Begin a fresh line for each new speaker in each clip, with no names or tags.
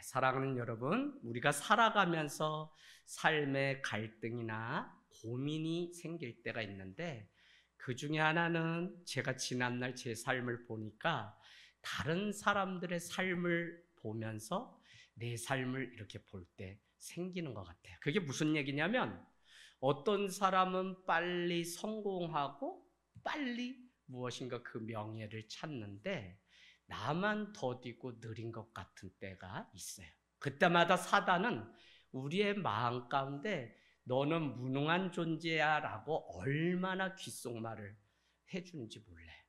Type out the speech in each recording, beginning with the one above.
사랑하는 여러분, 우리가 살아가면서 삶의 갈등이나 고민이 생길 때가 있는데 그 중에 하나는 제가 지난날 제 삶을 보니까 다른 사람들의 삶을 보면서 내 삶을 이렇게 볼 때 생기는 것 같아요. 그게 무슨 얘기냐면 어떤 사람은 빨리 성공하고 빨리 무엇인가 그 명예를 찾는데 나만 더디고 느린 것 같은 때가 있어요. 그때마다 사단은 우리의 마음 가운데 너는 무능한 존재야 라고 얼마나 귓속말을 해주는지 몰라요.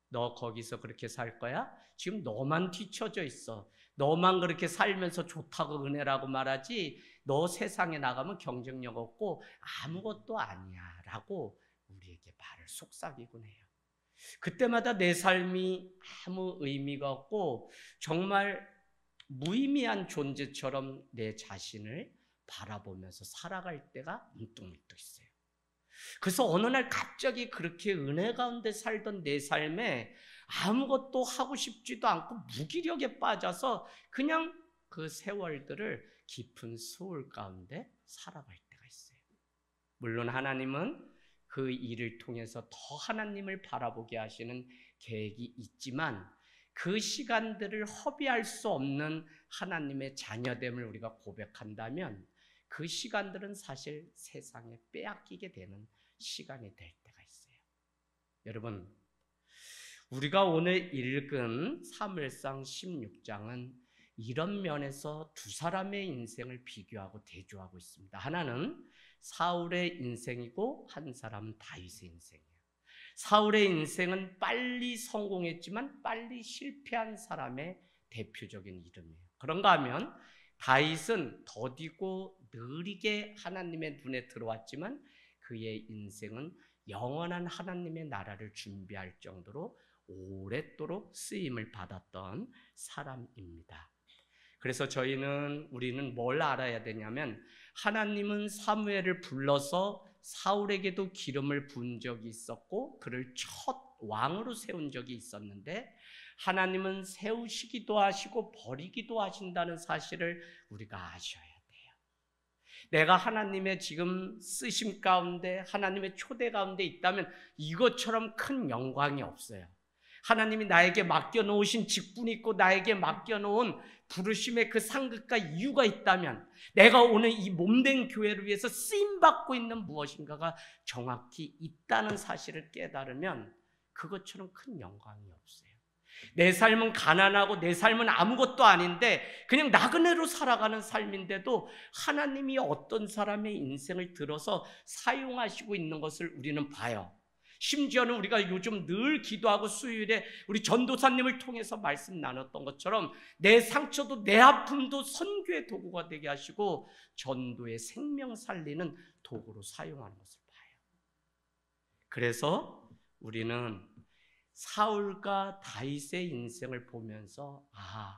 너 거기서 그렇게 살 거야? 지금 너만 뒤처져 있어. 너만 그렇게 살면서 좋다고 은혜라고 말하지 너 세상에 나가면 경쟁력 없고 아무것도 아니야 라고 우리에게 말을 속삭이곤 해요. 그때마다 내 삶이 아무 의미가 없고 정말 무의미한 존재처럼 내 자신을 바라보면서 살아갈 때가 문득문득 있어요. 그래서 어느 날 갑자기 그렇게 은혜 가운데 살던 내 삶에 아무것도 하고 싶지도 않고 무기력에 빠져서 그냥 그 세월들을 깊은 수울 가운데 살아갈 때가 있어요. 물론 하나님은 그 일을 통해서 더 하나님을 바라보게 하시는 계획이 있지만 그 시간들을 허비할 수 없는 하나님의 자녀됨을 우리가 고백한다면 그 시간들은 사실 세상에 빼앗기게 되는 시간이 될 때가 있어요. 여러분, 우리가 오늘 읽은 사무엘상 16장은 이런 면에서 두 사람의 인생을 비교하고 대조하고 있습니다. 하나는 사울의 인생이고 한 사람은 다윗의 인생이에요. 사울의 인생은 빨리 성공했지만 빨리 실패한 사람의 대표적인 이름이에요. 그런가 하면 다윗은 더디고 느리게 하나님의 눈에 들어왔지만 그의 인생은 영원한 하나님의 나라를 준비할 정도로 오랫도록 쓰임을 받았던 사람입니다. 그래서 우리는 뭘 알아야 되냐면 하나님은 사무엘을 불러서 사울에게도 기름을 부은 적이 있었고 그를 첫 왕으로 세운 적이 있었는데 하나님은 세우시기도 하시고 버리기도 하신다는 사실을 우리가 아셔야 돼요. 내가 하나님의 지금 쓰심 가운데 하나님의 초대 가운데 있다면 이것처럼 큰 영광이 없어요. 하나님이 나에게 맡겨놓으신 직분이 있고 나에게 맡겨놓은 부르심의 그 상급과 이유가 있다면 내가 오늘 이 몸된 교회를 위해서 쓰임받고 있는 무엇인가가 정확히 있다는 사실을 깨달으면 그것처럼 큰 영광이 없어요. 내 삶은 가난하고 내 삶은 아무것도 아닌데 그냥 나그네로 살아가는 삶인데도 하나님이 어떤 사람의 인생을 들어서 사용하시고 있는 것을 우리는 봐요. 심지어는 우리가 요즘 늘 기도하고 수요일에 우리 전도사님을 통해서 말씀 나눴던 것처럼 내 상처도 내 아픔도 선교의 도구가 되게 하시고 전도의 생명 살리는 도구로 사용하는 것을 봐요. 그래서 우리는 사울과 다윗의 인생을 보면서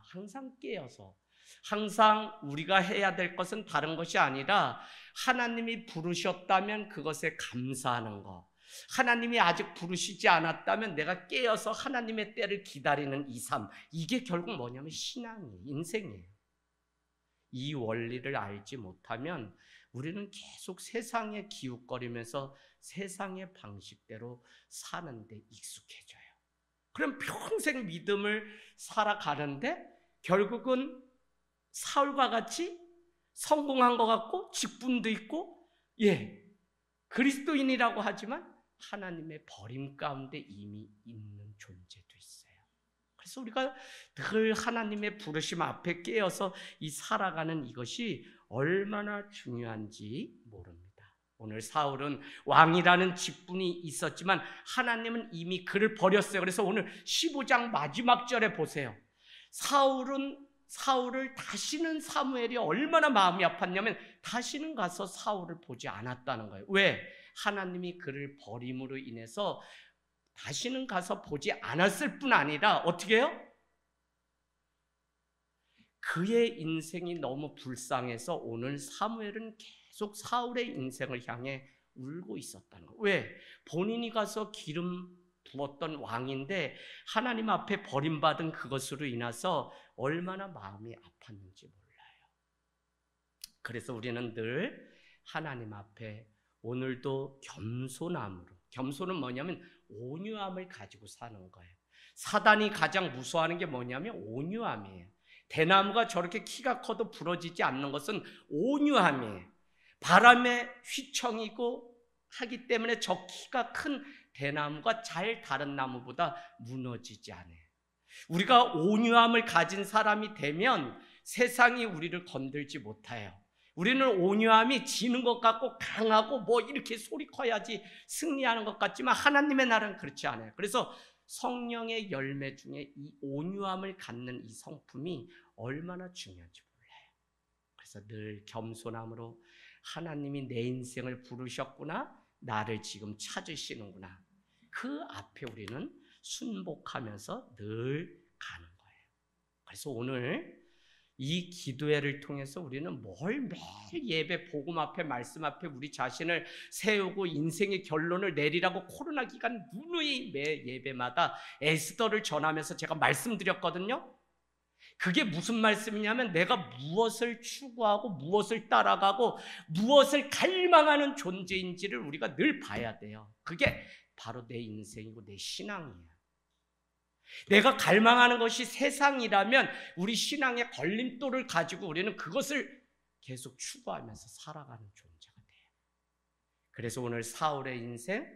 항상 깨어서 항상 우리가 해야 될 것은 다른 것이 아니라 하나님이 부르셨다면 그것에 감사하는 것, 하나님이 아직 부르시지 않았다면 내가 깨어서 하나님의 때를 기다리는 이 삶, 이게 결국 뭐냐면 신앙이에요. 인생이에요. 이 원리를 알지 못하면 우리는 계속 세상에 기웃거리면서 세상의 방식대로 사는데 익숙해져요. 그럼 평생 믿음을 살아가는데 결국은 사울과 같이 성공한 것 같고 직분도 있고 그리스도인이라고 하지만 하나님의 버림 가운데 이미 있는 존재도 있어요. 그래서 우리가 늘 하나님의 부르심 앞에 깨어서 이 살아가는 이것이 얼마나 중요한지 모릅니다. 오늘 사울은 왕이라는 직분이 있었지만 하나님은 이미 그를 버렸어요. 그래서 오늘 15장 마지막 절에 보세요. 사울을 다시는 사무엘이 얼마나 마음이 아팠냐면 다시는 가서 사울을 보지 않았다는 거예요. 왜? 하나님이 그를 버림으로 인해서 다시는 가서 보지 않았을 뿐 아니라 어떻게 해요? 그의 인생이 너무 불쌍해서 오늘 사무엘은 계속 사울의 인생을 향해 울고 있었다는 거예요. 왜? 본인이 가서 기름 두었던 왕인데 하나님 앞에 버림받은 그것으로 인해서 얼마나 마음이 아팠는지 몰라요. 그래서 우리는 늘 하나님 앞에 오늘도 겸손함으로, 겸손은 뭐냐면 온유함을 가지고 사는 거예요. 사단이 가장 무서워하는 게 뭐냐면 온유함이에요. 대나무가 저렇게 키가 커도 부러지지 않는 것은 온유함이에요. 바람에 휘청이고 하기 때문에 저 키가 큰 대나무가 잘 다른 나무보다 무너지지 않아요. 우리가 온유함을 가진 사람이 되면 세상이 우리를 건들지 못해요. 우리는 온유함이 지는 것 같고 강하고 뭐 이렇게 소리 커야지 승리하는 것 같지만 하나님의 나라는 그렇지 않아요. 그래서 성령의 열매 중에 이 온유함을 갖는 이 성품이 얼마나 중요한지 몰라요. 그래서 늘 겸손함으로 하나님이 내 인생을 부르셨구나, 나를 지금 찾으시는구나, 그 앞에 우리는 순복하면서 늘 가는 거예요. 그래서 오늘 이 기도회를 통해서 우리는 뭘 매일 예배, 복음 앞에, 말씀 앞에 우리 자신을 세우고 인생의 결론을 내리라고 코로나 기간 누누이 매 예배마다 에스더를 전하면서 제가 말씀드렸거든요. 그게 무슨 말씀이냐면 내가 무엇을 추구하고 무엇을 따라가고 무엇을 갈망하는 존재인지를 우리가 늘 봐야 돼요. 그게 바로 내 인생이고 내 신앙이에요. 내가 갈망하는 것이 세상이라면 우리 신앙의 걸림돌을 가지고 우리는 그것을 계속 추구하면서 살아가는 존재가 돼요. 그래서 오늘 사울의 인생,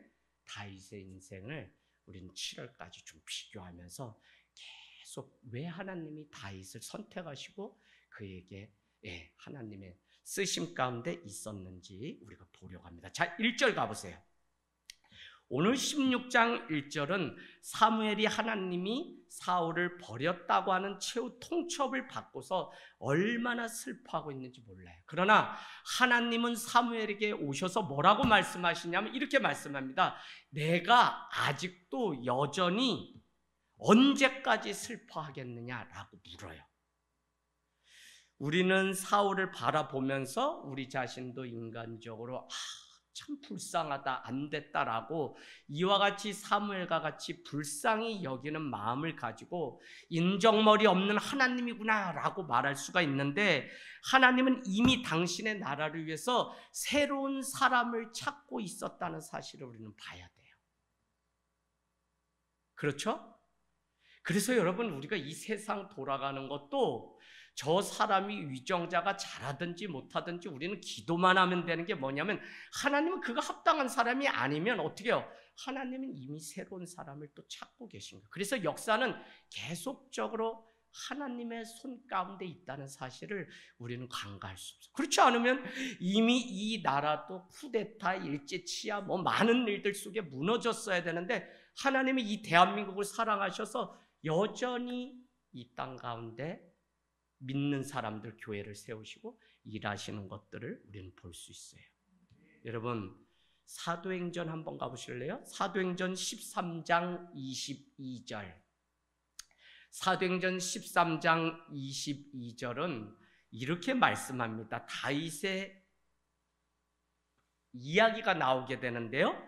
다윗의 인생을 우리는 7월까지 좀 비교하면서 계속 왜 하나님이 다윗을 선택하시고 그에게 하나님의 쓰심 가운데 있었는지 우리가 보려고 합니다. 자, 1절 가보세요. 오늘 16장 1절은 사무엘이 하나님이 사울을 버렸다고 하는 최후 통첩을 받고서 얼마나 슬퍼하고 있는지 몰라요. 그러나 하나님은 사무엘에게 오셔서 뭐라고 말씀하시냐면 이렇게 말씀합니다. 내가 아직도 여전히 언제까지 슬퍼하겠느냐라고 물어요. 우리는 사울을 바라보면서 우리 자신도 인간적으로 참 불쌍하다, 안 됐다라고 이와 같이 사무엘과 같이 불쌍히 여기는 마음을 가지고 인정머리 없는 하나님이구나 라고 말할 수가 있는데 하나님은 이미 당신의 나라를 위해서 새로운 사람을 찾고 있었다는 사실을 우리는 봐야 돼요. 그렇죠? 그래서 여러분 우리가 이 세상 돌아가는 것도 저 사람이 위정자가 잘하든지 못하든지 우리는 기도만 하면 되는 게 뭐냐면 하나님은 그가 합당한 사람이 아니면 어떻게 해요? 하나님은 이미 새로운 사람을 또 찾고 계신 거예요. 그래서 역사는 계속적으로 하나님의 손 가운데 있다는 사실을 우리는 간과할 수 없어요. 그렇지 않으면 이미 이 나라도 쿠데타, 일제치하 뭐 많은 일들 속에 무너졌어야 되는데 하나님이 이 대한민국을 사랑하셔서 여전히 이 땅 가운데 믿는 사람들 교회를 세우시고 일하시는 것들을 우리는 볼 수 있어요. 여러분 사도행전 한번 가보실래요? 사도행전 13장 22절. 사도행전 13장 22절은 이렇게 말씀합니다. 다윗의 이야기가 나오게 되는데요.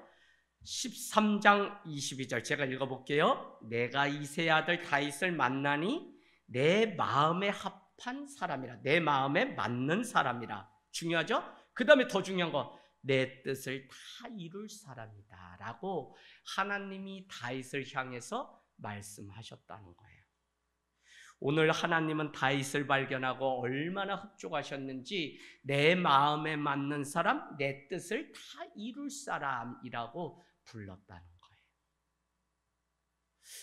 13장 22절 제가 읽어볼게요. 내가 이새의 아들 다윗을 만나니 내 마음에 합한 사람이라, 내 마음에 맞는 사람이라. 중요하죠? 그 다음에 더 중요한 거, 내 뜻을 다 이룰 사람이다 라고 하나님이 다윗을 향해서 말씀하셨다는 거예요. 오늘 하나님은 다윗을 발견하고 얼마나 흡족하셨는지 내 마음에 맞는 사람, 내 뜻을 다 이룰 사람이라고 불렀다는 거예요.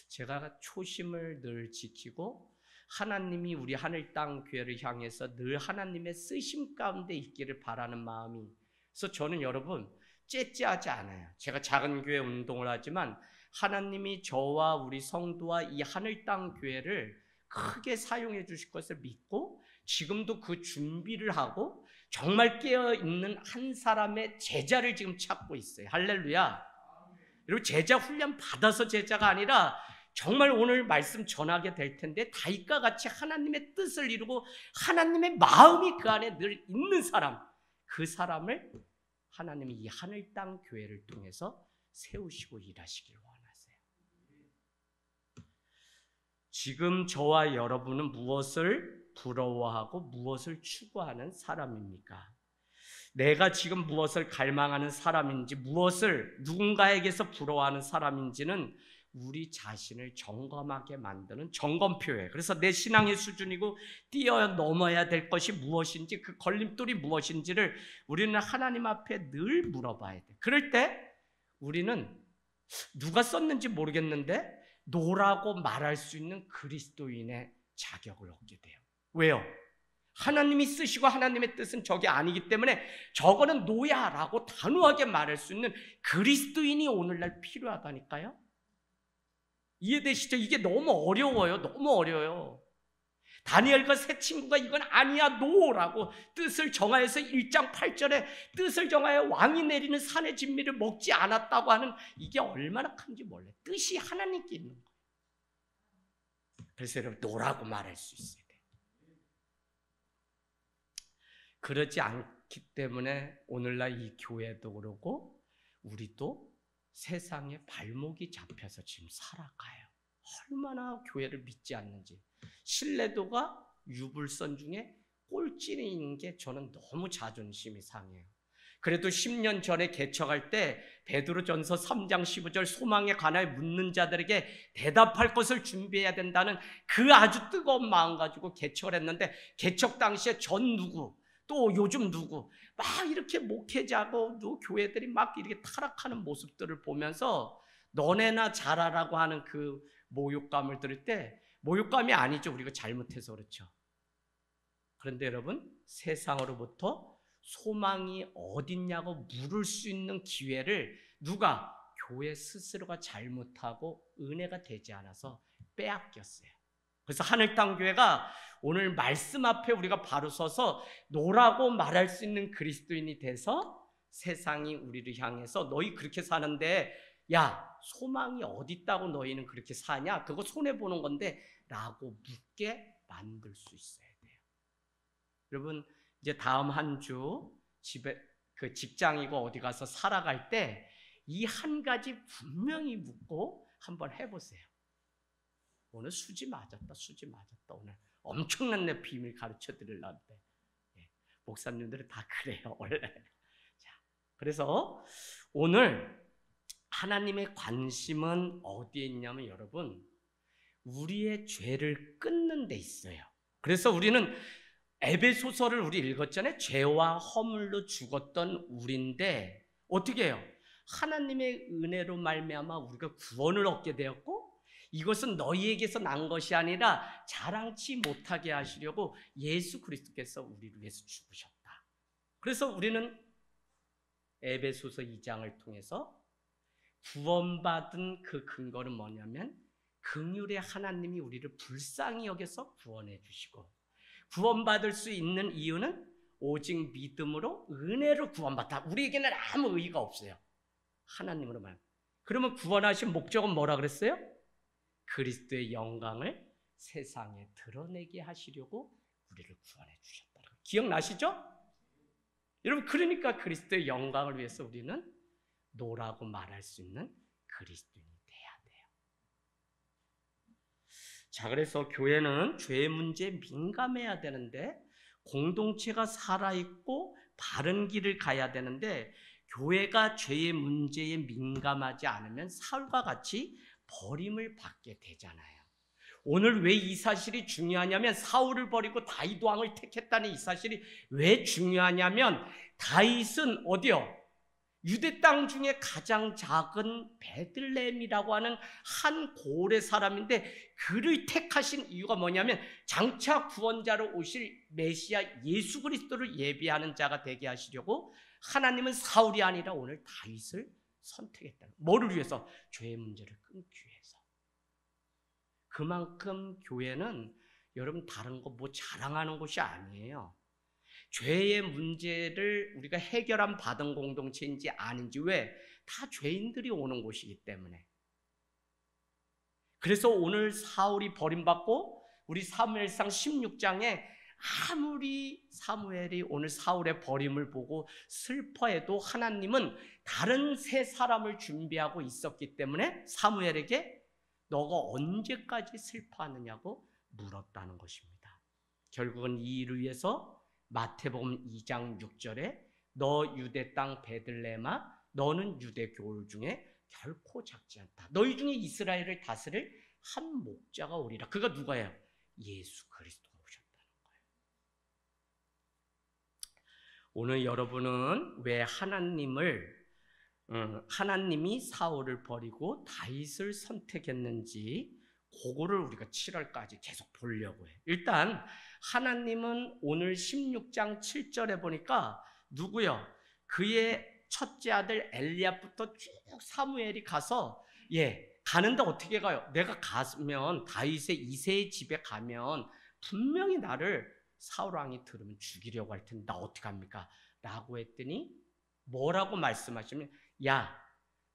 제가 초심을 늘 지키고 하나님이 우리 하늘 땅 교회를 향해서 늘 하나님의 쓰심 가운데 있기를 바라는 마음이, 그래서 저는 여러분 째째하지 않아요. 제가 작은 교회 운동을 하지만 하나님이 저와 우리 성도와 이 하늘 땅 교회를 크게 사용해 주실 것을 믿고 지금도 그 준비를 하고 정말 깨어있는 한 사람의 제자를 지금 찾고 있어요. 할렐루야. 여러분 제자 훈련 받아서 제자가 아니라 정말 오늘 말씀 전하게 될 텐데 다윗과 같이 하나님의 뜻을 이루고 하나님의 마음이 그 안에 늘 있는 사람, 그 사람을 하나님이 이 하늘 땅 교회를 통해서 세우시고 일하시길 원하세요. 지금 저와 여러분은 무엇을 부러워하고 무엇을 추구하는 사람입니까? 내가 지금 무엇을 갈망하는 사람인지, 무엇을 누군가에게서 부러워하는 사람인지는 우리 자신을 점검하게 만드는 점검표예요. 그래서 내 신앙의 수준이고 뛰어넘어야 될 것이 무엇인지, 그 걸림돌이 무엇인지를 우리는 하나님 앞에 늘 물어봐야 돼. 그럴 때 우리는 누가 썼는지 모르겠는데 노라고 말할 수 있는 그리스도인의 자격을 얻게 돼요. 왜요? 하나님이 쓰시고 하나님의 뜻은 저게 아니기 때문에 저거는 노야라고 단호하게 말할 수 있는 그리스도인이 오늘날 필요하다니까요. 이해되시죠? 이게 너무 어려워요. 너무 어려워요. 다니엘과 세 친구가 이건 아니야 노라고 뜻을 정하여서 1장 8절에 뜻을 정하여 왕이 내리는 산의 진미를 먹지 않았다고 하는 이게 얼마나 큰지 몰라요. 뜻이 하나님께 있는 거예요. 그래서 여러분 노라고 말할 수 있어요. 그러지 않기 때문에 오늘날 이 교회도 그러고 우리도 세상에 발목이 잡혀서 지금 살아가요. 얼마나 교회를 믿지 않는지. 신뢰도가 유불선 중에 꼴찌인 게 저는 너무 자존심이 상해요. 그래도 10년 전에 개척할 때 베드로전서 3장 15절 소망에 관하여 묻는 자들에게 대답할 것을 준비해야 된다는 그 아주 뜨거운 마음 가지고 개척을 했는데, 개척 당시에 전 누구 또 요즘 누구 막 이렇게 목회자고 또 교회들이 막 이렇게 타락하는 모습들을 보면서 너네나 잘하라고 하는 그 모욕감을 들을 때, 모욕감이 아니죠. 우리가 잘못해서 그렇죠. 그런데 여러분, 세상으로부터 소망이 어딨냐고 물을 수 있는 기회를 누가? 교회 스스로가 잘못하고 은혜가 되지 않아서 빼앗겼어요. 그래서 하늘땅교회가 오늘 말씀 앞에 우리가 바로 서서 노라고 말할 수 있는 그리스도인이 돼서 세상이 우리를 향해서 너희 그렇게 사는데 야 소망이 어디 있다고 너희는 그렇게 사냐? 그거 손해보는 건데 라고 묻게 만들 수 있어야 돼요. 여러분 이제 다음 한 주 집에 그 직장이고 어디 가서 살아갈 때 이 한 가지 분명히 묻고 한번 해보세요. 오늘 수지 맞았다, 수지 맞았다. 오늘 엄청난 내 비밀 가르쳐 드리려는데 목사님들은 다 그래요 원래. 자, 그래서 오늘 하나님의 관심은 어디에 있냐면 여러분 우리의 죄를 끊는 데 있어요. 그래서 우리는 에베소서를 우리 읽었잖아요. 죄와 허물로 죽었던 우리인데 어떻게 해요? 하나님의 은혜로 말미암아 우리가 구원을 얻게 되었고 이것은 너희에게서 난 것이 아니라 자랑치 못하게 하시려고 예수 그리스도께서 우리를 위해서 죽으셨다. 그래서 우리는 에베소서 2장을 통해서 구원받은 그 근거는 뭐냐면 긍휼의 하나님이 우리를 불쌍히 여겨서 구원해 주시고 구원받을 수 있는 이유는 오직 믿음으로 은혜로 구원받다. 우리에게는 아무 의의가 없어요. 하나님으로 말. 그러면 구원하신 목적은 뭐라 그랬어요? 그리스도의 영광을 세상에 드러내게 하시려고 우리를 구원해 주셨다. 기억나시죠? 여러분 그러니까 그리스도의 영광을 위해서 우리는 노라고 말할 수 있는 그리스도인이 돼야 돼요. 자, 그래서 교회는 죄 문제에 민감해야 되는데 공동체가 살아있고 바른 길을 가야 되는데 교회가 죄의 문제에 민감하지 않으면 사울과 같이 버림을 받게 되잖아요. 오늘 왜 이 사실이 중요하냐면 사울을 버리고 다윗 왕을 택했다는 이 사실이 왜 중요하냐면 다윗은 어디요? 유대 땅 중에 가장 작은 베들레헴이라고 하는 한 고을의 사람인데 그를 택하신 이유가 뭐냐면 장차 구원자로 오실 메시아 예수 그리스도를 예비하는 자가 되게 하시려고 하나님은 사울이 아니라 오늘 다윗을 선택했다는. 뭐를 위해서? 죄의 문제를 끊기 위해서. 그만큼 교회는 여러분 다른 거 뭐 자랑하는 곳이 아니에요. 죄의 문제를 우리가 해결한 받은 공동체인지 아닌지 왜? 다 죄인들이 오는 곳이기 때문에. 그래서 오늘 사울이 버림받고 우리 사무엘상 16장에 아무리 사무엘이 오늘 사울의 버림을 보고 슬퍼해도 하나님은 다른 새 사람을 준비하고 있었기 때문에 사무엘에게 너가 언제까지 슬퍼하느냐고 물었다는 것입니다. 결국은 이 일을 위해서 마태복음 2장 6절에 너 유대 땅 베들레헴아 너는 유대 교울 중에 결코 작지 않다. 너희 중에 이스라엘을 다스릴 한 목자가 오리라. 그가 누가예요? 예수 그리스도가 오셨다는 거예요. 오늘 여러분은 왜 하나님이 사울을 버리고 다윗을 선택했는지 그거를 우리가 7월까지 계속 보려고 해요. 일단 하나님은 오늘 16장 7절에 보니까 누구요? 그의 첫째 아들 엘리압부터 쭉 사무엘이 가서 가는데 어떻게 가요? 내가 가면 다윗의 이새의 집에 가면 분명히 나를 사울 왕이 들으면 죽이려고 할 텐데 나 어떻게 합니까? 라고 했더니 뭐라고 말씀하시면 야,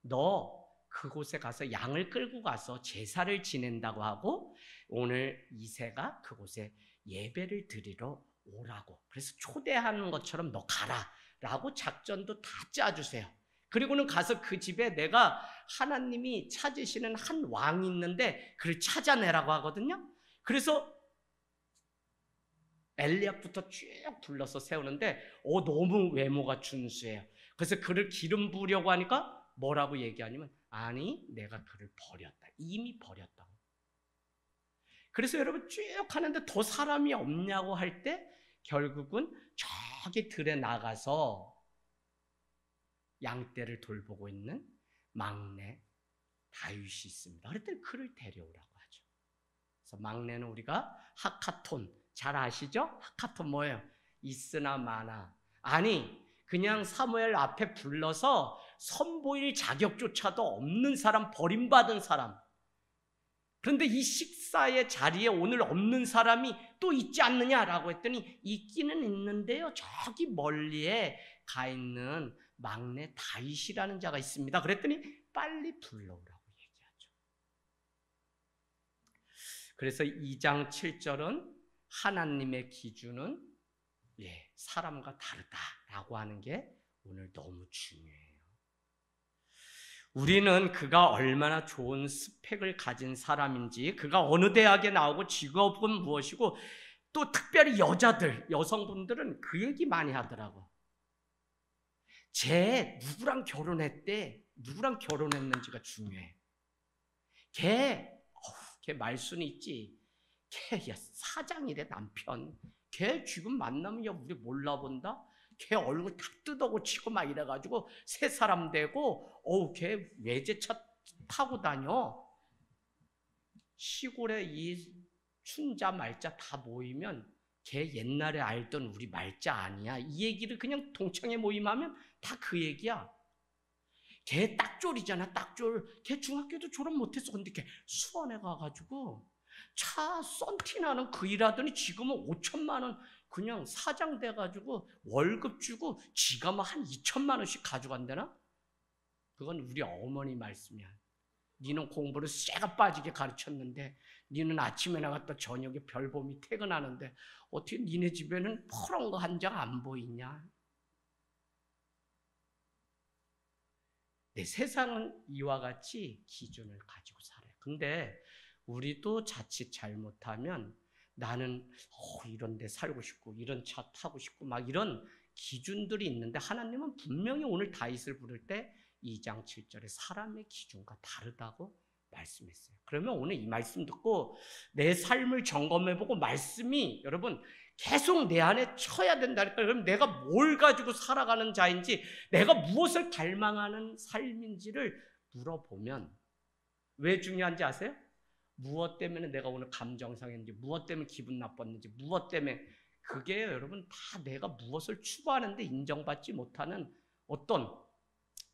너 그곳에 가서 양을 끌고 가서 제사를 지낸다고 하고 오늘 이새가 그곳에 예배를 드리러 오라고. 그래서 초대하는 것처럼 너 가라 라고 작전도 다 짜주세요. 그리고는 가서 그 집에 내가 하나님이 찾으시는 한 왕이 있는데 그를 찾아내라고 하거든요. 그래서 엘리압부터 쭉 불러서 세우는데 너무 외모가 준수해요. 그래서 그를 기름 부으려고 하니까 뭐라고 얘기하냐면 아니 내가 그를 버렸다. 이미 버렸다고. 그래서 여러분 쭉 하는데 더 사람이 없냐고 할 때 결국은 저기 들에 나가서 양떼를 돌보고 있는 막내 다윗이 있습니다. 그랬더니 그를 데려오라고 하죠. 그래서 막내는 우리가 하카톤 잘 아시죠? 하카톤 뭐예요? 있으나 마나. 아니 그냥 사무엘 앞에 불러서 선보일 자격조차도 없는 사람, 버림받은 사람. 그런데 이 식사의 자리에 오늘 없는 사람이 또 있지 않느냐라고 했더니 있기는 있는데요. 저기 멀리에 가 있는 막내 다윗이라는 자가 있습니다. 그랬더니 빨리 불러오라고 얘기하죠. 그래서 2장 7절은 하나님의 기준은 사람과 다르다라고 하는 게 오늘 너무 중요해요. 우리는 그가 얼마나 좋은 스펙을 가진 사람인지, 그가 어느 대학에 나오고 직업은 무엇이고, 또 특별히 여성분들은 그 얘기 많이 하더라고. 쟤 누구랑 결혼했대? 누구랑 결혼했는지가 중요해. 걔 말순이 있지. 걔 사장이래 남편. 걔 지금 만나면 우리 몰라본다? 걔 얼굴 다 뜯어고치고 막 이래가지고 새 사람 되고 걔 외제차 타고 다녀. 시골에 이 춘자 말자 다 모이면 걔 옛날에 알던 우리 말자 아니야. 이 얘기를 그냥 동창회 모임하면 다 그 얘기야. 걔 딱졸이잖아, 딱졸. 걔 중학교도 졸업 못했어. 근데 걔 수원에 가가지고 차 썬티나는 그 일하더니 지금은 5천만 원 그냥 사장 돼가지고 월급 주고 지가 뭐 한 2천만 원씩 가져간다나? 그건 우리 어머니 말씀이야. 니는 공부를 쇠가 빠지게 가르쳤는데 니는 아침에 나갔다 저녁에 별보미 퇴근하는데 어떻게 니네 집에는 퍼런 거 한 장 안 보이냐? 내 세상은 이와 같이 기준을 가지고 살아요. 근데 우리도 자칫 잘못하면 나는 이런 데 살고 싶고 이런 차 타고 싶고 막 이런 기준들이 있는데 하나님은 분명히 오늘 다윗을 부를 때 2장 7절에 사람의 기준과 다르다고 말씀했어요. 그러면 오늘 이 말씀 듣고 내 삶을 점검해보고 말씀이 여러분 계속 내 안에 쳐야 된다니까. 그럼 내가 뭘 가지고 살아가는 자인지, 내가 무엇을 갈망하는 삶인지를 물어보면 왜 중요한지 아세요? 무엇 때문에 내가 오늘 감정 상했는지, 무엇 때문에 기분 나빴는지, 무엇 때문에, 그게 여러분 다 내가 무엇을 추구하는데 인정받지 못하는 어떤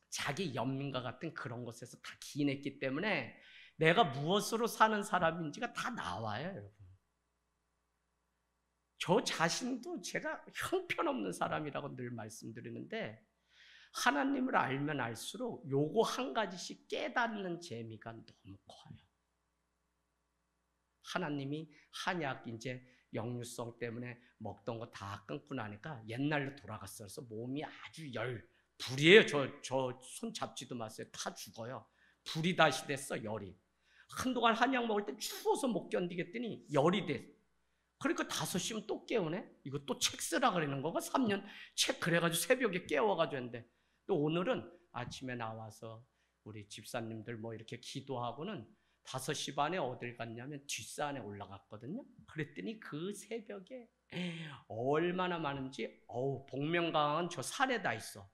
자기 연민과 같은 그런 것에서 다 기인했기 때문에 내가 무엇으로 사는 사람인지가 다 나와요, 여러분. 저 자신도 제가 형편없는 사람이라고 늘 말씀드리는데 하나님을 알면 알수록 요거 한 가지씩 깨닫는 재미가 너무 커요. 하나님이 한약 이제 역류성 때문에 먹던 거 다 끊고 나니까 옛날로 돌아갔어요. 그래서 몸이 아주 불이에요. 저 손 잡지도 마세요. 다 죽어요. 불이 다시 됐어, 열이. 한동안 한약 먹을 때 추워서 못 견디겠더니 열이 돼. 그러니까 5시면 또 깨우네. 이거 또 책 쓰라 그러는 거고 3년 책 그래가지고 새벽에 깨워가지고 했는데, 또 오늘은 아침에 나와서 우리 집사님들 뭐 이렇게 기도하고는 5시 반에 어딜 갔냐면 뒷산에 올라갔거든요. 그랬더니 그 새벽에 얼마나 많은지, 복면가왕은 저 산에다 있어.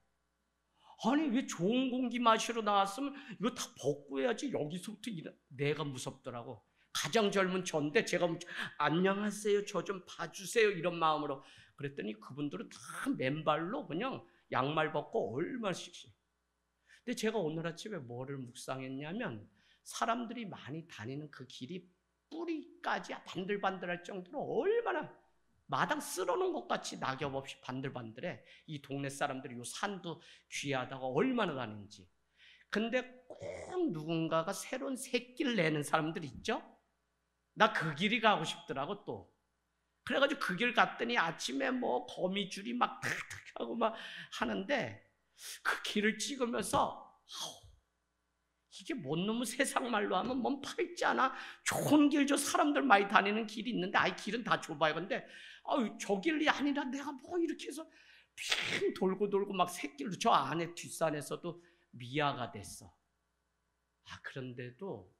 아니 왜 좋은 공기 마시러 나왔으면 이거 다 벗고 해야지, 여기서부터 내가 무섭더라고. 가장 젊은 저인데 제가 안녕하세요, 저 좀 봐주세요 이런 마음으로 그랬더니 그분들은 다 맨발로 그냥 양말 벗고 얼마씩. 근데 제가 오늘 아침에 뭐를 묵상했냐면, 사람들이 많이 다니는 그 길이 뿌리까지 반들반들할 정도로 얼마나 마당 쓸어놓은 것 같이 낙엽 없이 반들반들해. 이 동네 사람들이 요 산도 귀하다고 얼마나 다니는지. 근데 꼭 누군가가 새로운 새길 내는 사람들 있죠? 나 그 길이 가고 싶더라고 또. 그래가지고 그 길 갔더니 아침에 뭐 거미줄이 막 탁탁 하고 막 하는데, 그 길을 찍으면서 이게 뭔 놈의 세상 말로 하면 뭔 파있지 않아? 좋은 길, 저 사람들 많이 다니는 길이 있는데, 아이 길은 다 좁아요. 근데 저 길이 아니라 내가 뭐 이렇게 해서 핑 돌고 막 새길로 저 안에 뒷산에서도 미아가 됐어. 그런데도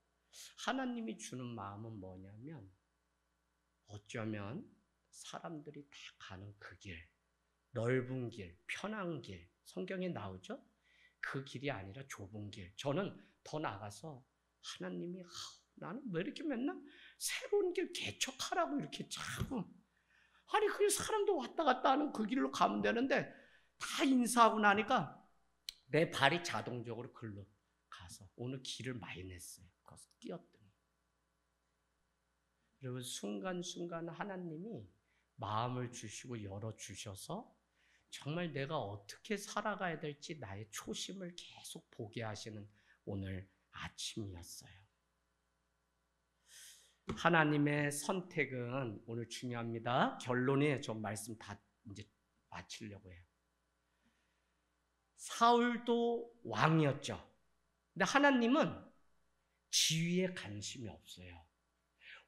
하나님이 주는 마음은 뭐냐면, 어쩌면 사람들이 다 가는 그 길, 넓은 길, 편한 길, 성경에 나오죠? 그 길이 아니라 좁은 길. 저는 더 나가서 하나님이 나는 왜 이렇게 맨날 새로운 길 개척하라고 이렇게 자꾸, 아니 그 사람도 왔다 갔다 하는 그 길로 가면 되는데, 다 인사하고 나니까 내 발이 자동적으로 글로 가서 오늘 길을 많이 냈어요. 거기서 뛰었더니. 여러분, 순간순간 하나님이 마음을 주시고 열어주셔서 정말 내가 어떻게 살아가야 될지 나의 초심을 계속 보게 하시는 오늘 아침이었어요. 하나님의 선택은 오늘 중요합니다. 결론에 좀 말씀 다 이제 마치려고 해요. 사울도 왕이었죠. 근데 하나님은 지위에 관심이 없어요.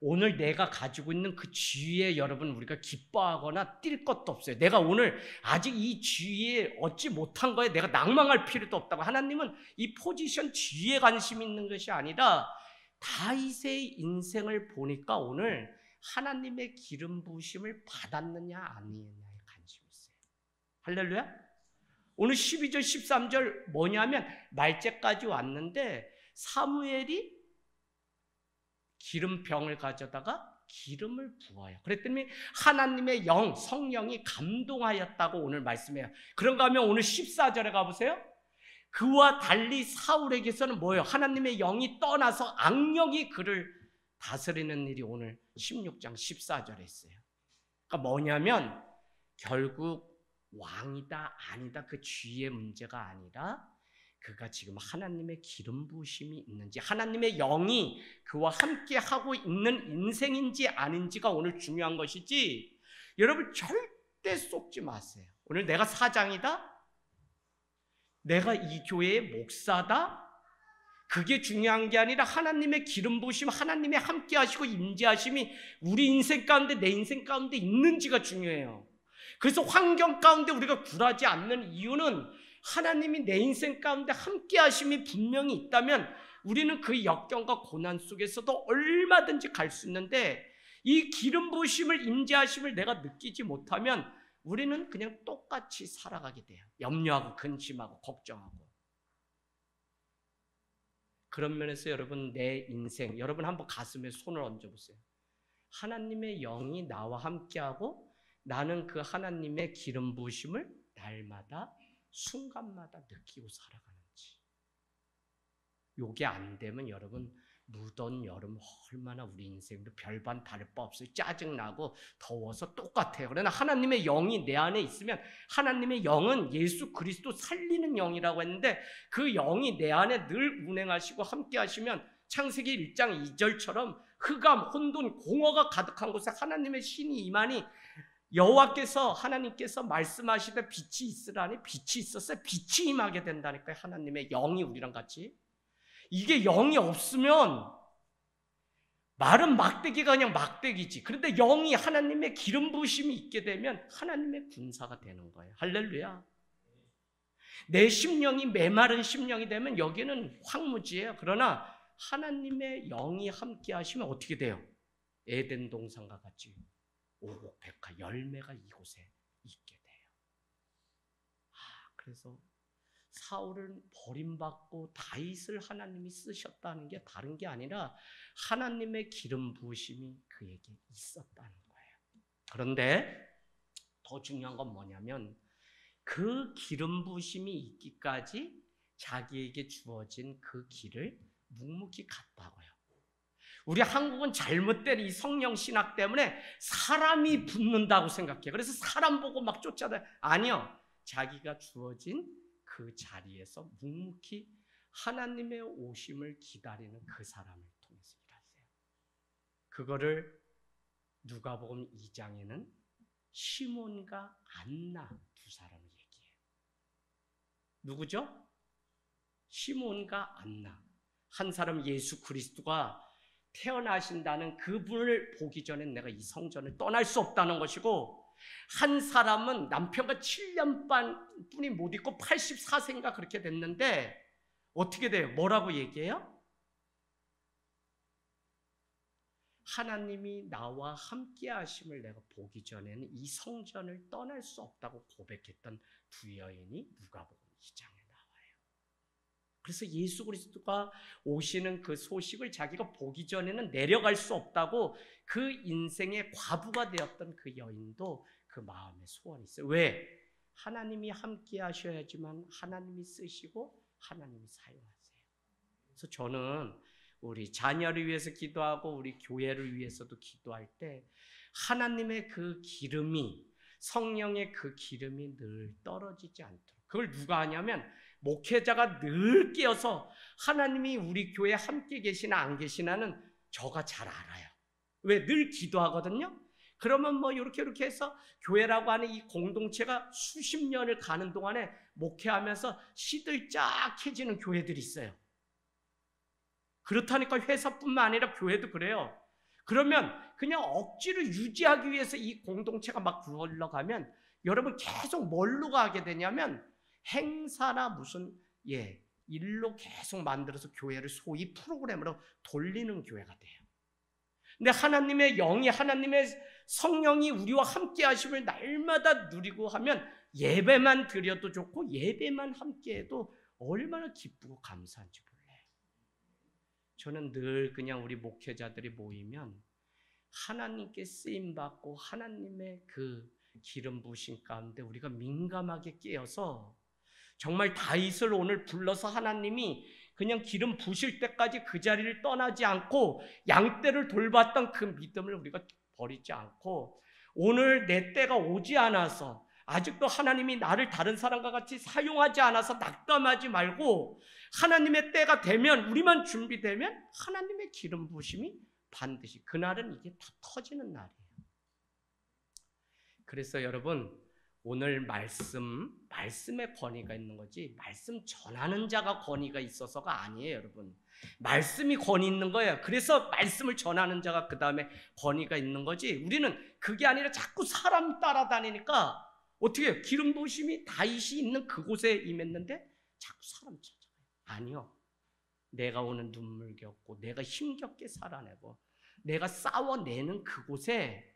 오늘 내가 가지고 있는 그 지위에 여러분 우리가 기뻐하거나 뛸 것도 없어요. 내가 오늘 아직 이 지위에 얻지 못한 거에 내가 낭망할 필요도 없다고. 하나님은 이 포지션 지위에 관심 있는 것이 아니라 다윗의 인생을 보니까 오늘 하나님의 기름 부으심을 받았느냐 아니느냐에 관심이 있어요. 할렐루야. 오늘 12절 13절 뭐냐면, 말째까지 왔는데 사무엘이 기름병을 가져다가 기름을 부어요. 그랬더니 하나님의 영, 성령이 감동하였다고 오늘 말씀해요. 그런가 하면 오늘 14절에 가보세요. 그와 달리 사울에게서는 뭐예요? 하나님의 영이 떠나서 악령이 그를 다스리는 일이 오늘 16장 14절에 있어요. 그러니까 뭐냐면, 결국 왕이다 아니다 그 지위의 문제가 아니라 그가 지금 하나님의 기름 부으심이 있는지, 하나님의 영이 그와 함께 하고 있는 인생인지 아닌지가 오늘 중요한 것이지, 여러분 절대 속지 마세요. 오늘 내가 사장이다, 내가 이 교회의 목사다, 그게 중요한 게 아니라 하나님의 기름 부으심, 하나님의 함께 하시고 임재하심이 우리 인생 가운데, 내 인생 가운데 있는지가 중요해요. 그래서 환경 가운데 우리가 굴하지 않는 이유는 하나님이 내 인생 가운데 함께 하심이 분명히 있다면 우리는 그 역경과 고난 속에서도 얼마든지 갈 수 있는데, 이 기름 부으심을, 임재하심을 내가 느끼지 못하면 우리는 그냥 똑같이 살아가게 돼요. 염려하고 근심하고 걱정하고. 그런 면에서 여러분, 내 인생, 여러분 한번 가슴에 손을 얹어보세요. 하나님의 영이 나와 함께하고 나는 그 하나님의 기름 부으심을 날마다 순간마다 느끼고 살아가는지. 요게 안 되면 여러분, 무더운 여름 얼마나 우리 인생도 별반 다를 바 없어요. 짜증나고 더워서 똑같아요. 그러나 하나님의 영이 내 안에 있으면, 하나님의 영은 예수 그리스도 살리는 영이라고 했는데, 그 영이 내 안에 늘 운행하시고 함께 하시면 창세기 1장 2절처럼 흑암, 혼돈, 공허가 가득한 곳에 하나님의 신이 임하니, 여호와께서, 하나님께서 말씀하시되 빛이 있으라니 빛이 있었어요. 빛이 임하게 된다니까요. 하나님의 영이 우리랑 같이. 이게 영이 없으면 말은 막대기가 그냥 막대기지. 그런데 영이 하나님의 기름 부으심이 있게 되면 하나님의 군사가 되는 거예요. 할렐루야. 내 심령이 메마른 심령이 되면 여기는 황무지예요. 그러나 하나님의 영이 함께 하시면 어떻게 돼요? 에덴 동산과 같이 오곡백화 열매가 이곳에 있게 돼요. 그래서 사울은 버림받고 다윗을 하나님이 쓰셨다는 게 다른 게 아니라 하나님의 기름 부으심이 그에게 있었다는 거예요. 그런데 더 중요한 건 뭐냐면 그 기름 부으심이 있기까지 자기에게 주어진 그 길을 묵묵히 갔다고요. 우리 한국은 잘못된 이 성령 신학 때문에 사람이 붙는다고 생각해요. 그래서 사람 보고 막 쫓아다녀요. 아니요. 자기가 주어진 그 자리에서 묵묵히 하나님의 오심을 기다리는 그 사람을 통해서 일하세요. 그거를 누가복음 2장에는 시몬과 안나 두 사람을 얘기해요. 누구죠? 시몬과 안나. 한 사람 예수 그리스도가 태어나신다는 그분을 보기 전에 내가 이 성전을 떠날 수 없다는 것이고, 한 사람은 남편과 7년 반뿐이 못 있고 84세인가 그렇게 됐는데 어떻게 돼요? 뭐라고 얘기해요? 하나님이 나와 함께 하심을 내가 보기 전에는 이 성전을 떠날 수 없다고 고백했던 두 여인이 누가복음 2장에 나와요. 그래서 예수 그리스도가 오시는 그 소식을 자기가 보기 전에는 내려갈 수 없다고 그 인생의 과부가 되었던 그 여인도 그 마음에 소원이 있어요. 왜? 하나님이 함께 하셔야지만 하나님이 쓰시고 하나님이 사용하세요. 그래서 저는 우리 자녀를 위해서 기도하고 우리 교회를 위해서도 기도할 때 하나님의 그 기름이, 성령의 그 기름이 늘 떨어지지 않도록, 그걸 누가 하냐면 목회자가 늘 깨어서 하나님이 우리 교회에 함께 계시나 안 계시나는 저가 잘 알아요. 왜? 늘 기도하거든요. 그러면 뭐 이렇게 해서 교회라고 하는 이 공동체가 수십 년을 가는 동안에 목회하면서 시들짝해지는 교회들이 있어요. 그렇다니까 회사뿐만 아니라 교회도 그래요. 그러면 그냥 억지로 유지하기 위해서 이 공동체가 막 굴러가면 여러분 계속 뭘로 가게 되냐면 행사나 무슨 일로 계속 만들어서 교회를 소위 프로그램으로 돌리는 교회가 돼요. 근데 하나님의 영이, 하나님의 성령이 우리와 함께 하심을 날마다 누리고 하면 예배만 드려도 좋고 예배만 함께 해도 얼마나 기쁘고 감사한지 몰라요. 저는 늘 그냥 우리 목회자들이 모이면 하나님께 쓰임받고 하나님의 그 기름 부으심 가운데 우리가 민감하게 깨어서 정말 다윗을 오늘 불러서 하나님이 그냥 기름 부으실 때까지 그 자리를 떠나지 않고 양떼를 돌봤던 그 믿음을 우리가 버리지 않고, 오늘 내 때가 오지 않아서 아직도 하나님이 나를 다른 사람과 같이 사용하지 않아서 낙담하지 말고 하나님의 때가 되면, 우리만 준비되면 하나님의 기름 부으심이 반드시 그날은 이게 다 터지는 날이에요. 그래서 여러분 오늘 말씀에 권위가 있는 거지 말씀 전하는 자가 권위가 있어서가 아니에요. 여러분 말씀이 권위 있는 거예요. 그래서 말씀을 전하는 자가 그 다음에 권위가 있는 거지, 우리는 그게 아니라 자꾸 사람 따라다니니까 어떻게 해요? 기름 부으심이 다윗이 있는 그곳에 임했는데 자꾸 사람 찾아가요. 아니요, 내가 오는 눈물겹고 내가 힘겹게 살아내고 내가 싸워내는 그곳에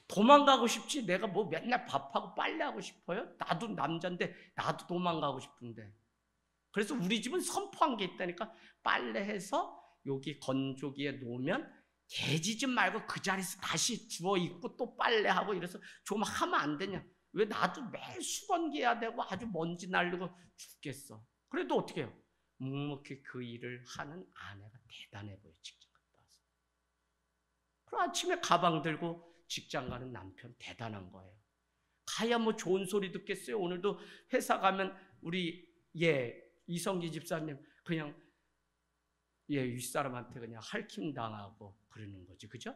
도망가고 싶지, 내가 뭐 맨날 밥하고 빨래하고 싶어요? 나도 남자인데 나도 도망가고 싶은데. 그래서 우리 집은 선포한 게 있다니까. 빨래해서 여기 건조기에 놓으면 개지지 말고 그 자리에서 다시 주워 입고 또 빨래하고 이래서 좀 하면 안 되냐. 왜? 나도 매일 수건기 해야 되고 아주 먼지 날리고 죽겠어. 그래도 어떻게 해요? 묵묵히 그 일을 하는 아내가 대단해 보여. 직장 갔다 와서. 그럼 아침에 가방 들고 직장 가는 남편 대단한 거예요. 가야 뭐 좋은 소리 듣겠어요. 오늘도 회사 가면 우리 이성기 집사님 그냥 윗사람한테 그냥 할킴 당하고 그러는 거지, 그죠?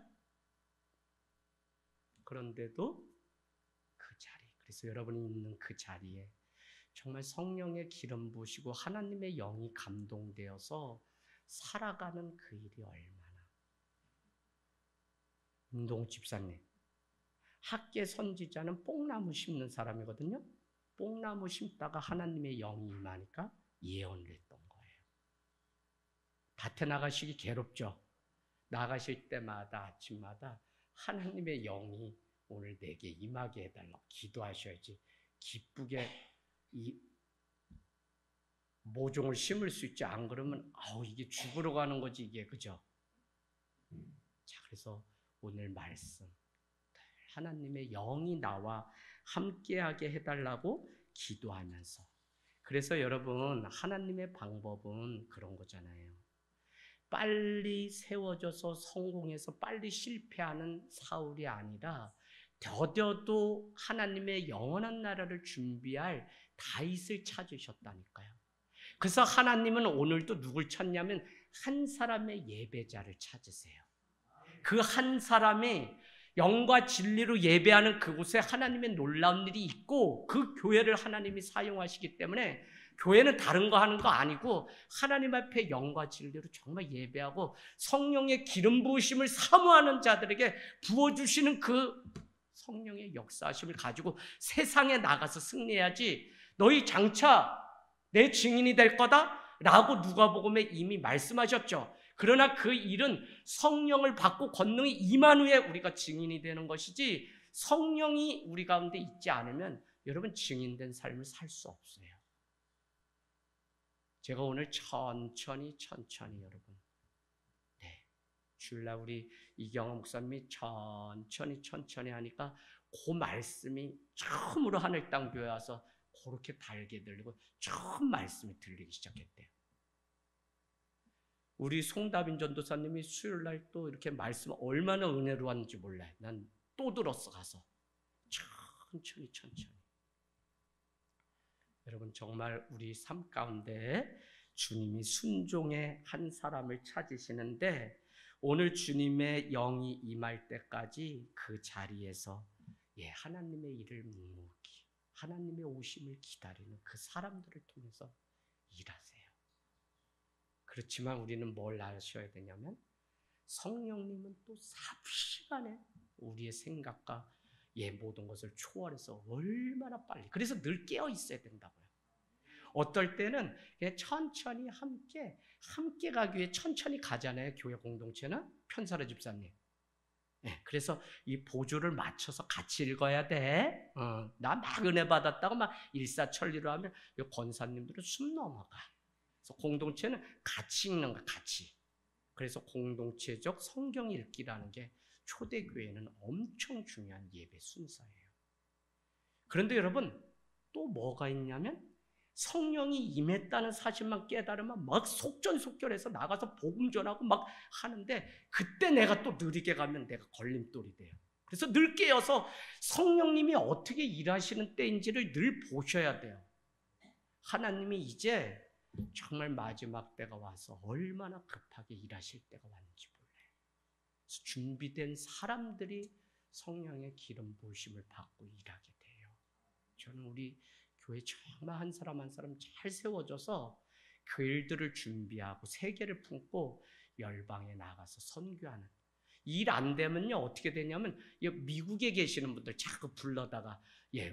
그런데도 그 자리, 그래서 여러분이 있는 그 자리에 정말 성령의 기름 부으시고 하나님의 영이 감동되어서 살아가는 그 일이 얼마나 김동욱 집사님, 학계 선지자는 뽕나무 심는 사람이거든요. 뽕나무 심다가 하나님의 영이 임하니까 예언을 했던 거예요. 밭에 나가시기 괴롭죠. 나가실 때마다 아침마다 하나님의 영이 오늘 내게 임하게 해달라고 기도하셔야지 기쁘게 이 모종을 심을 수 있지. 안 그러면 이게 죽으러 가는 거지 이게. 그죠? 자, 그래서 오늘 말씀 하나님의 영이 나와 함께하게 해달라고 기도하면서, 그래서 여러분 하나님의 방법은 그런 거잖아요. 빨리 세워져서 성공해서 빨리 실패하는 사울이 아니라 더뎌도 하나님의 영원한 나라를 준비할 다윗을 찾으셨다니까요. 그래서 하나님은 오늘도 누굴 찾냐면 한 사람의 예배자를 찾으세요. 그 한 사람이 영과 진리로 예배하는 그곳에 하나님의 놀라운 일이 있고 그 교회를 하나님이 사용하시기 때문에 교회는 다른 거 하는 거 아니고 하나님 앞에 영과 진리로 정말 예배하고 성령의 기름 부으심을 사모하는 자들에게 부어주시는 그 성령의 역사하심을 가지고 세상에 나가서 승리해야지. 너희 장차 내 증인이 될 거다 라고 누가복음에 이미 말씀하셨죠. 그러나 그 일은 성령을 받고 권능이 임한 후에 우리가 증인이 되는 것이지, 성령이 우리 가운데 있지 않으면 여러분 증인된 삶을 살 수 없어요. 제가 오늘 천천히 여러분, 주일날 우리 이경호 목사님이 천천히 하니까 그 말씀이 처음으로 하늘 땅 교회 와서 그렇게 달게 들리고 처음 말씀이 들리기 시작했대요. 우리 송다빈 전도사님이 수요일날 또 이렇게 말씀 얼마나 은혜로웠는지 몰라요. 난 또 들었어 가서. 천천히. 여러분 정말 우리 삶 가운데 주님이 순종의 한 사람을 찾으시는데, 오늘 주님의 영이 임할 때까지 그 자리에서 하나님의 일을 묵묵히 하나님의 오심을 기다리는 그 사람들을 통해서 일하세요. 그렇지만 우리는 뭘 아셔야 되냐면 성령님은 또 삽시간에 우리의 생각과 모든 것을 초월해서 얼마나 빨리, 그래서 늘 깨어 있어야 된다고요. 어떨 때는 그냥 천천히 함께 가기 위해 천천히 가잖아요. 교회 공동체는 편사로 집사님. 그래서 이 보조를 맞춰서 같이 읽어야 돼. 나 막 은혜 받았다고 막 일사천리로 하면 이 권사님들은 숨 넘어가. 그래서 공동체는 같이 읽는 거야, 같이. 그래서 공동체적 성경 읽기라는 게 초대교회는 엄청 중요한 예배 순서예요. 그런데 여러분 또 뭐가 있냐면 성령이 임했다는 사실만 깨달으면 막 속전속결해서 나가서 복음 전하고 막 하는데, 그때 내가 또 느리게 가면 내가 걸림돌이 돼요. 그래서 늘 깨어서 성령님이 어떻게 일하시는 때인지를 늘 보셔야 돼요. 하나님이 이제 정말 마지막 때가 와서 얼마나 급하게 일하실 때가 왔는지 몰라요. 그래서 준비된 사람들이 성령의 기름 부으심을 받고 일하게 돼요. 저는 우리 교회 정말 한 사람 한 사람 잘 세워져서 그 일들을 준비하고 세계를 품고 열방에 나가서 선교하는 일 안 되면요 어떻게 되냐면 미국에 계시는 분들 자꾸 불러다가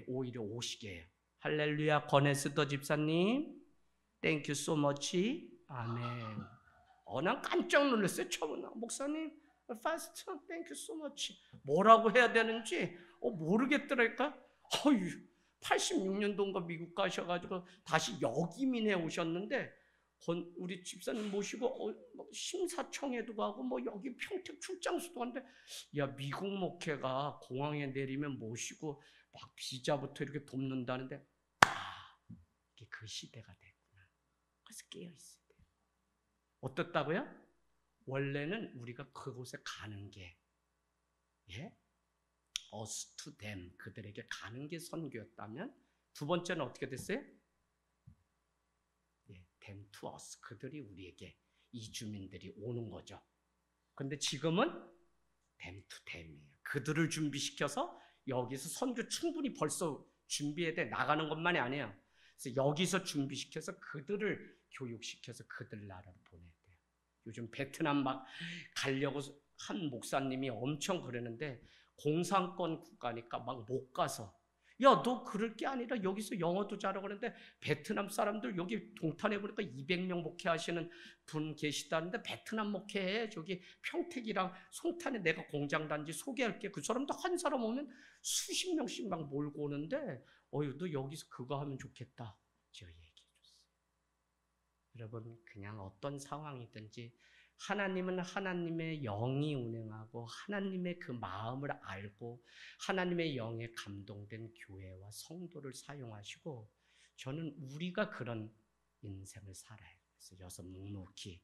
오히려 오시게 해요. 할렐루야. 권혜스더 집사님 땡큐 소 머치. 아멘. 난 깜짝 놀랐어요. 처음 목사님 파스트 땡큐 소 머치 뭐라고 해야 되는지 모르겠더랄까. 86년도인가 미국 가셔가지고 다시 역이민해 오셨는데 우리 집사님 모시고 심사청에도 가고 여기 평택 출장소도 갔는데 미국 목회가 공항에 내리면 모시고 막 비자부터 이렇게 돕는다는데 이게 그 시대가 됐구나. 그래서 깨어있어야 돼요. 어떻다고요? 원래는 우리가 그곳에 가는 게 us to them, 그들에게 가는 게 선교였다면, 두 번째는 어떻게 됐어요? them to us, 그들이 우리에게, 이주민들이 오는 거죠. 근데 지금은 them to them이에요. 그들을 준비시켜서 여기서 선교 충분히 벌써 준비해야 돼. 나가는 것만이 아니에요. 그래서 여기서 준비시켜서 그들을 교육시켜서 그들 나라로 보내야 돼요. 요즘 베트남 막 가려고 한 목사님이 엄청 그러는데 공산권 국가니까 막 못 가서 야, 너 그럴 게 아니라 여기서 영어도 잘하고 그러는데 베트남 사람들 여기 동탄에 보니까 200명 목회하시는 분 계시다는데 베트남 목회해. 저기 평택이랑 송탄에 내가 공장단지 소개할게. 그 사람도 한 사람 오면 수십 명씩 막 몰고 오는데 너 여기서 그거 하면 좋겠다. 제가 얘기해 줬어요. 여러분, 그냥 어떤 상황이든지 하나님은 하나님의 영이 운행하고 하나님의 그 마음을 알고 하나님의 영에 감동된 교회와 성도를 사용하시고, 저는 우리가 그런 인생을 살아요. 그래서 여기서 묵묵히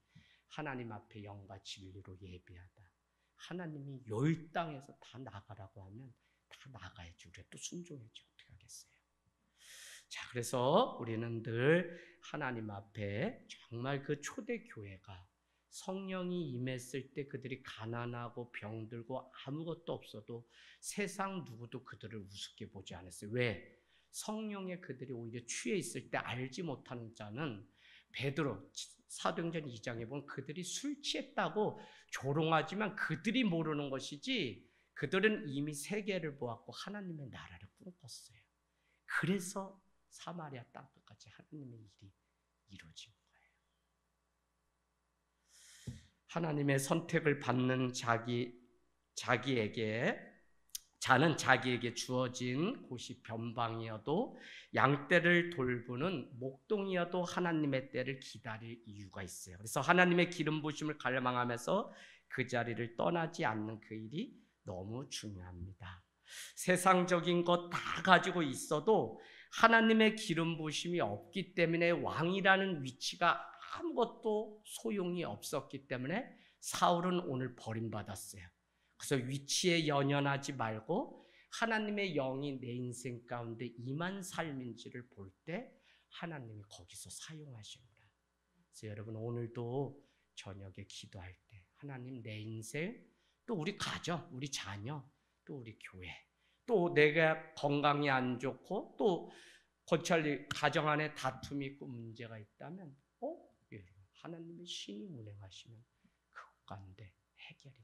하나님 앞에 영과 진리로 예배하다. 하나님이 요 땅에서 다 나가라고 하면 다 나가야지. 우리가 또 순종해야지. 어떻게 하겠어요? 자, 그래서 우리는 늘 하나님 앞에 정말 그 초대교회가 성령이 임했을 때 그들이 가난하고 병들고 아무것도 없어도 세상 누구도 그들을 우습게 보지 않았어요. 왜? 성령에 그들이 오히려 취해 있을 때 알지 못하는 자는 베드로 사도행전 2장에 보면 그들이 술 취했다고 조롱하지만 그들이 모르는 것이지 그들은 이미 세계를 보았고 하나님의 나라를 꿈꿨어요. 그래서 사마리아 땅끝까지 하나님의 일이 이루어진 거예요. 하나님의 선택을 받는 자는 자기에게 주어진 곳이 변방이어도 양떼를 돌보는 목동이어도 하나님의 때를 기다릴 이유가 있어요. 그래서 하나님의 기름 부으심을 갈망하면서 그 자리를 떠나지 않는 그 일이 너무 중요합니다. 세상적인 것 다 가지고 있어도 하나님의 기름 부으심이 없기 때문에 왕이라는 위치가 아무것도 소용이 없었기 때문에 사울은 오늘 버림받았어요. 그래서 위치에 연연하지 말고 하나님의 영이 내 인생 가운데 임한 삶인지를 볼 때 하나님이 거기서 사용하십니다. 그래서 여러분, 오늘도 저녁에 기도할 때 하나님, 내 인생, 또 우리 가정, 우리 자녀, 또 우리 교회, 또 내가 건강이 안 좋고 또 고찰리 가정 안에 다툼이 있고 문제가 있다면 하나님의 신이 운행하시면 그 가운데 해결이